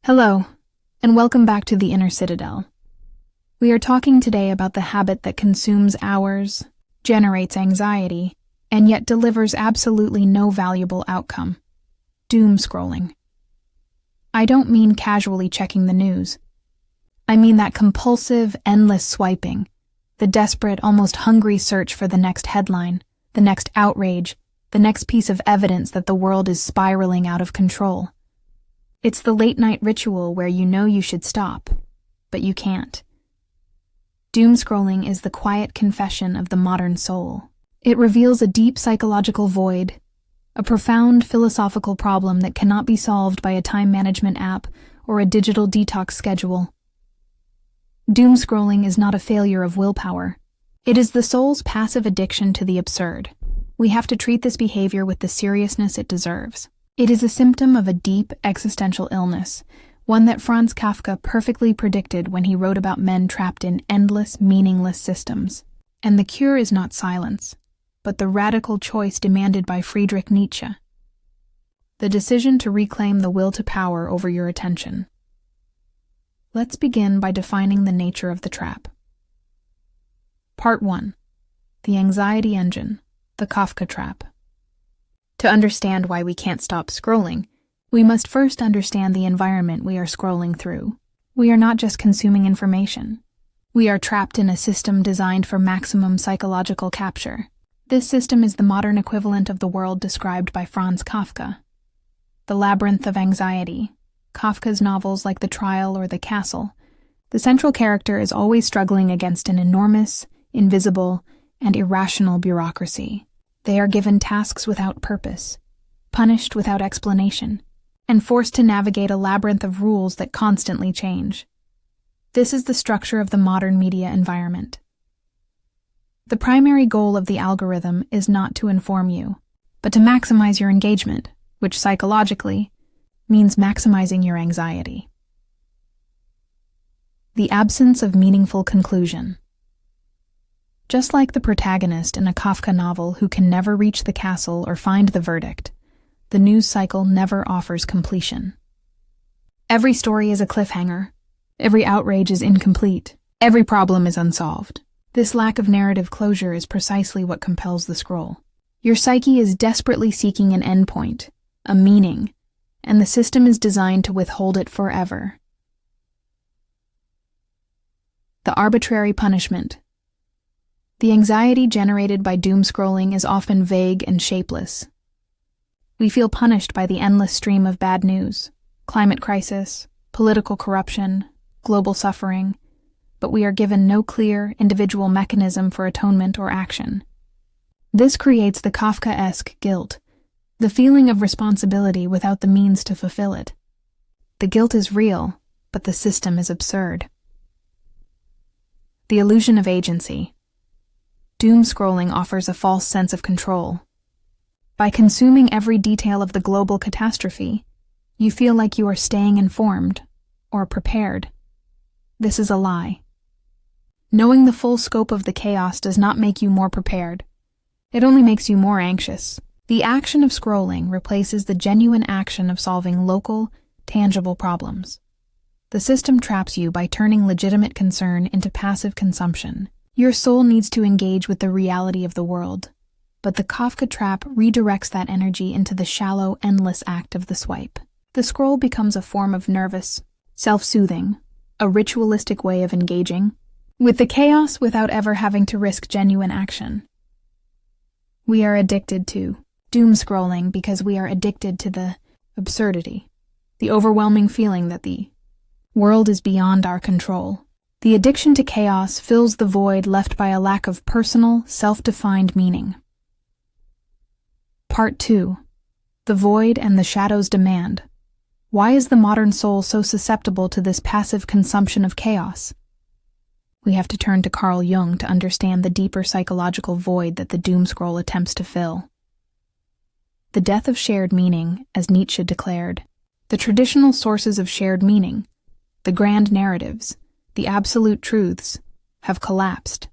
Hello, and welcome back to the Inner Citadel. We are talking today about the habit that consumes hours, generates anxiety, and yet delivers absolutely no valuable outcome: doomscrolling. I don't mean casually checking the news. I mean that compulsive, endless swiping, the desperate, almost hungry search for the next headline, the next outrage, the next piece of evidence that the world is spiraling out of control. It's the late-night ritual where you know you should stop, but you can't. Doomscrolling is the quiet confession of the modern soul. It reveals a deep psychological void, a profound philosophical problem that cannot be solved by a time management app or a digital detox schedule. Doomscrolling is not a failure of willpower. It is the soul's passive addiction to the absurd. We have to treat this behavior with the seriousness it deserves. It is a symptom of a deep existential illness, one that Franz Kafka perfectly predicted when he wrote about men trapped in endless, meaningless systems. And the cure is not silence, but the radical choice demanded by Friedrich Nietzsche: the decision to reclaim the will to power over your attention. Let's begin by defining the nature of the trap. Part 1. The Anxiety Engine, the Kafka Trap. To understand why we can't stop scrolling, we must first understand the environment we are scrolling through. We are not just consuming information. We are trapped in a system designed for maximum psychological capture. This system is the modern equivalent of the world described by Franz Kafka: the labyrinth of anxiety. Kafka's novels like The Trial or The Castle, the central character is always struggling against an enormous, invisible, and irrational bureaucracy. They are given tasks without purpose, punished without explanation, and forced to navigate a labyrinth of rules that constantly change. This is the structure of the modern media environment. The primary goal of the algorithm is not to inform you, but to maximize your engagement, which psychologically means maximizing your anxiety. The absence of meaningful conclusion. Just like the protagonist in a Kafka novel who can never reach the castle or find the verdict, the news cycle never offers completion. Every story is a cliffhanger. Every outrage is incomplete. Every problem is unsolved. This lack of narrative closure is precisely what compels the scroll. Your psyche is desperately seeking an endpoint, a meaning, and the system is designed to withhold it forever. The arbitrary punishment. The anxiety generated by doomscrolling is often vague and shapeless. We feel punished by the endless stream of bad news, climate crisis, political corruption, global suffering, but we are given no clear, individual mechanism for atonement or action. This creates the Kafkaesque guilt, the feeling of responsibility without the means to fulfill it. The guilt is real, but the system is absurd. The illusion of agency. Doomscrolling offers a false sense of control. By consuming every detail of the global catastrophe, you feel like you are staying informed or prepared. This is a lie. Knowing the full scope of the chaos does not make you more prepared. It only makes you more anxious. The action of scrolling replaces the genuine action of solving local, tangible problems. The system traps you by turning legitimate concern into passive consumption. Your soul needs to engage with the reality of the world, but the Kafka trap redirects that energy into the shallow, endless act of the swipe. The scroll becomes a form of nervous, self-soothing, a ritualistic way of engaging with the chaos without ever having to risk genuine action. We are addicted to doomscrolling because we are addicted to the absurdity, the overwhelming feeling that the world is beyond our control. The addiction to chaos fills the void left by a lack of personal, self-defined meaning. Part 2. The Void and the Shadow's Demand. Why is the modern soul so susceptible to this passive consumption of chaos? We have to turn to Carl Jung to understand the deeper psychological void that the doomscroll attempts to fill. The death of shared meaning, as Nietzsche declared. The traditional sources of shared meaning, the grand narratives, the absolute truths, have collapsed.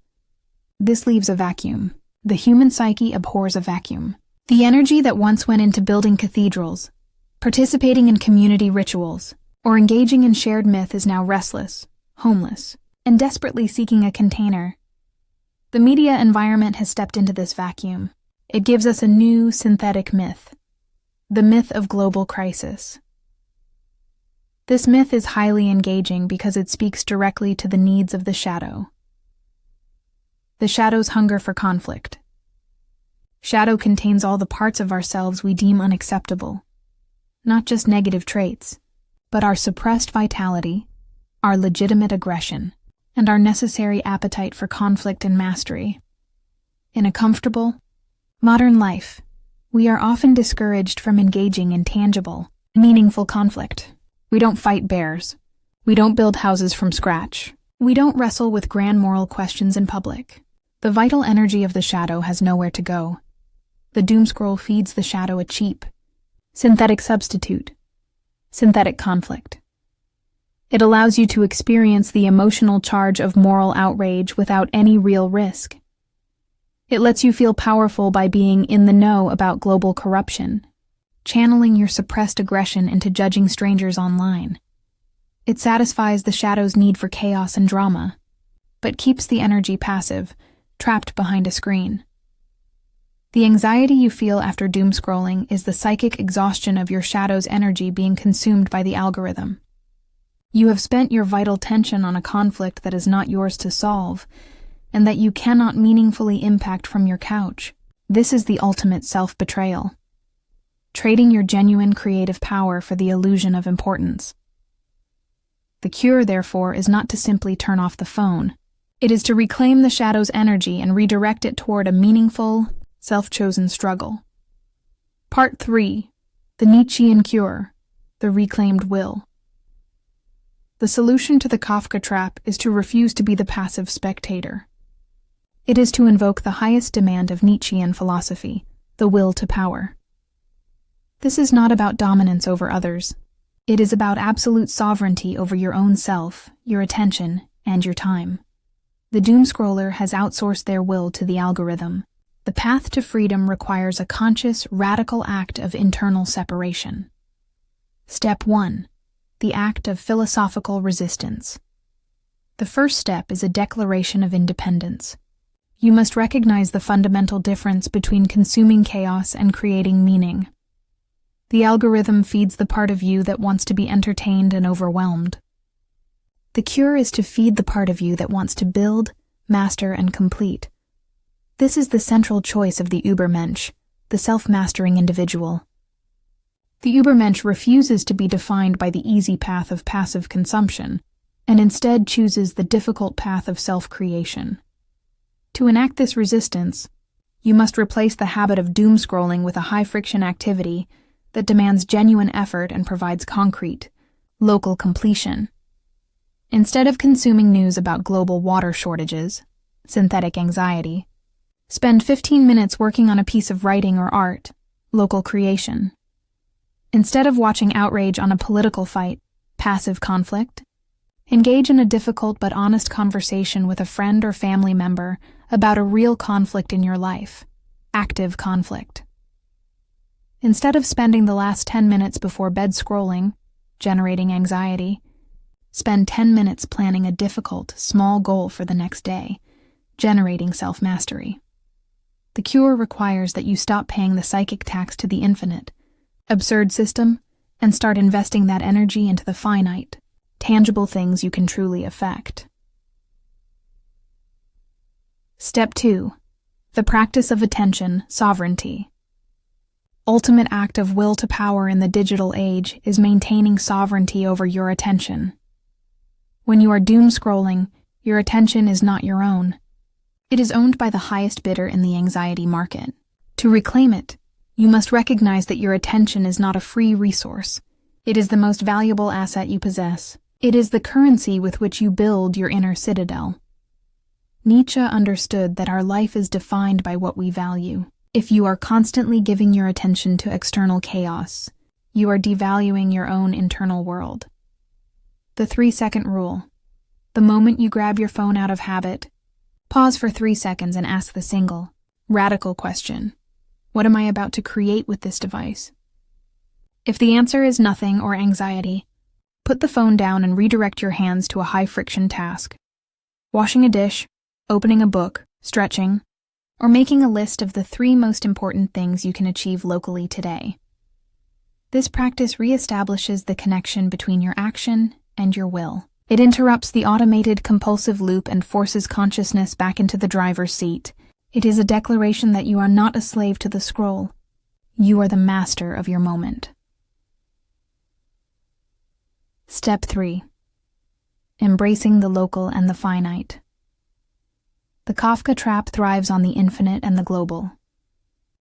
This leaves a vacuum. The human psyche abhors a vacuum. The energy that once went into building cathedrals, participating in community rituals, or engaging in shared myth is now restless, homeless, and desperately seeking a container. The media environment has stepped into this vacuum. It gives us a new synthetic myth, the myth of global crisis. This myth is highly engaging because it speaks directly to the needs of the shadow. The shadow's hunger for conflict. Shadow contains all the parts of ourselves we deem unacceptable, not just negative traits, but our suppressed vitality, our legitimate aggression, and our necessary appetite for conflict and mastery. In a comfortable, modern life, we are often discouraged from engaging in tangible, meaningful conflict. We don't fight bears. We don't build houses from scratch. We don't wrestle with grand moral questions in public. The vital energy of the shadow has nowhere to go. The doomscroll feeds the shadow a cheap, synthetic substitute, synthetic conflict. It allows you to experience the emotional charge of moral outrage without any real risk. It lets you feel powerful by being in the know about global corruption, channeling your suppressed aggression into judging strangers online. It satisfies the shadow's need for chaos and drama, but keeps the energy passive, trapped behind a screen. The anxiety you feel after doomscrolling is the psychic exhaustion of your shadow's energy being consumed by the algorithm. You have spent your vital tension on a conflict that is not yours to solve, and that you cannot meaningfully impact from your couch. This is the ultimate self-betrayal. Trading your genuine creative power for the illusion of importance. The cure, therefore, is not to simply turn off the phone. It is to reclaim the shadow's energy and redirect it toward a meaningful, self-chosen struggle. Part 3. The Nietzschean Cure, the Reclaimed Will. The solution to the Kafka trap is to refuse to be the passive spectator. It is to invoke the highest demand of Nietzschean philosophy, the will to power. This is not about dominance over others. It is about absolute sovereignty over your own self, your attention, and your time. The doomscroller has outsourced their will to the algorithm. The path to freedom requires a conscious, radical act of internal separation. Step 1. The act of philosophical resistance. The first step is a declaration of independence. You must recognize the fundamental difference between consuming chaos and creating meaning. The algorithm feeds the part of you that wants to be entertained and overwhelmed. The cure is to feed the part of you that wants to build, master, and complete. This is the central choice of the Übermensch, the self-mastering individual. The Übermensch refuses to be defined by the easy path of passive consumption, and instead chooses the difficult path of self-creation. To enact this resistance, you must replace the habit of doom-scrolling with a high-friction activity that demands genuine effort and provides concrete, local completion. Instead of consuming news about global water shortages, synthetic anxiety, spend 15 minutes working on a piece of writing or art, local creation. Instead of watching outrage on a political fight, passive conflict, engage in a difficult but honest conversation with a friend or family member about a real conflict in your life, active conflict. Instead of spending the last 10 minutes before bed scrolling, generating anxiety, spend 10 minutes planning a difficult, small goal for the next day, generating self-mastery. The cure requires that you stop paying the psychic tax to the infinite, absurd system, and start investing that energy into the finite, tangible things you can truly affect. Step 2. The practice of attention, sovereignty. Ultimate act of will to power in the digital age is maintaining sovereignty over your attention. When you are doom-scrolling, your attention is not your own. It is owned by the highest bidder in the anxiety market. To reclaim it, you must recognize that your attention is not a free resource. It is the most valuable asset you possess. It is the currency with which you build your inner citadel. Nietzsche understood that our life is defined by what we value. If you are constantly giving your attention to external chaos, you are devaluing your own internal world. The 3-second rule. The moment you grab your phone out of habit, pause for 3 seconds and ask the single, radical question. What am I about to create with this device? If the answer is nothing or anxiety, put Put the phone down and redirect your hands to a high-friction task. Washing a dish, opening a book, stretching, or making a list of the 3 most important things you can achieve locally today. This practice reestablishes the connection between your action and your will. It interrupts the automated compulsive loop and forces consciousness back into the driver's seat. It is a declaration that you are not a slave to the scroll. You are the master of your moment. Step 3. Embracing the local and the finite. The Kafka trap thrives on the infinite and the global.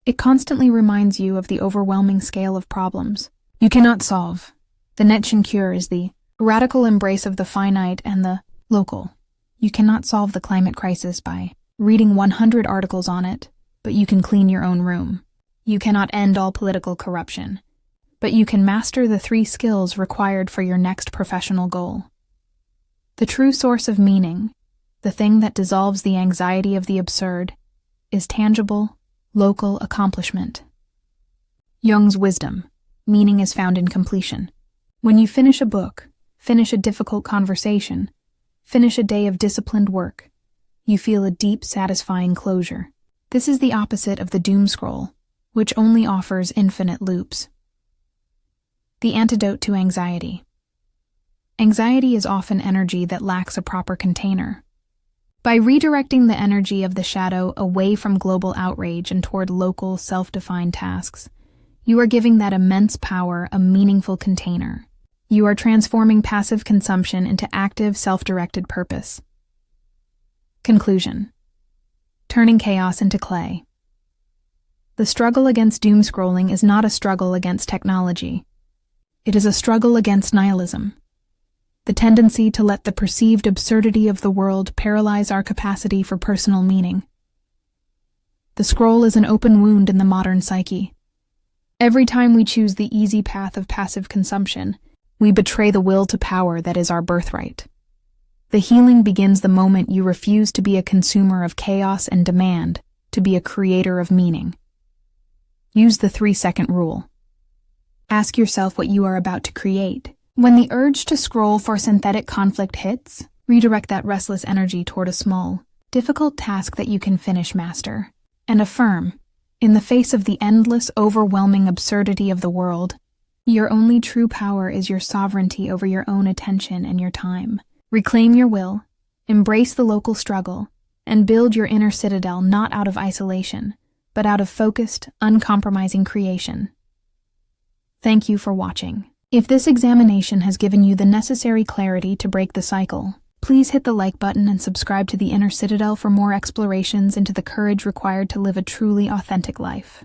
It constantly reminds you of the overwhelming scale of problems you cannot solve. The Nietzschean cure is the radical embrace of the finite and the local. You cannot solve the climate crisis by reading 100 articles on it, but you can clean your own room. You cannot end all political corruption, but you can master the 3 skills required for your next professional goal. The true source of meaning, the thing that dissolves the anxiety of the absurd, is tangible, local accomplishment. Jung's wisdom: meaning is found in completion. When you finish a book, finish a difficult conversation, finish a day of disciplined work, you feel a deep, satisfying closure. This is the opposite of the Doomscroll, which only offers infinite loops. The antidote to anxiety. Anxiety is often energy that lacks a proper container. By redirecting the energy of the shadow away from global outrage and toward local, self-defined tasks, you are giving that immense power a meaningful container. You are transforming passive consumption into active, self-directed purpose. Conclusion. Turning chaos into clay. The struggle against doomscrolling is not a struggle against technology. It is a struggle against nihilism, the tendency to let the perceived absurdity of the world paralyze our capacity for personal meaning. The scroll is an open wound in the modern psyche. Every time we choose the easy path of passive consumption, we betray the will to power that is our birthright. The healing begins the moment you refuse to be a consumer of chaos and demand to be a creator of meaning. Use the 3-second rule. Ask yourself what you are about to create. When the urge to scroll for synthetic conflict hits, redirect that restless energy toward a small, difficult task that you can finish, master. And affirm, in the face of the endless, overwhelming absurdity of the world, your only true power is your sovereignty over your own attention and your time. Reclaim your will, embrace the local struggle, and build your inner citadel not out of isolation, but out of focused, uncompromising creation. Thank you for watching. If this examination has given you the necessary clarity to break the cycle, please hit the like button and subscribe to the Inner Citadel for more explorations into the courage required to live a truly authentic life.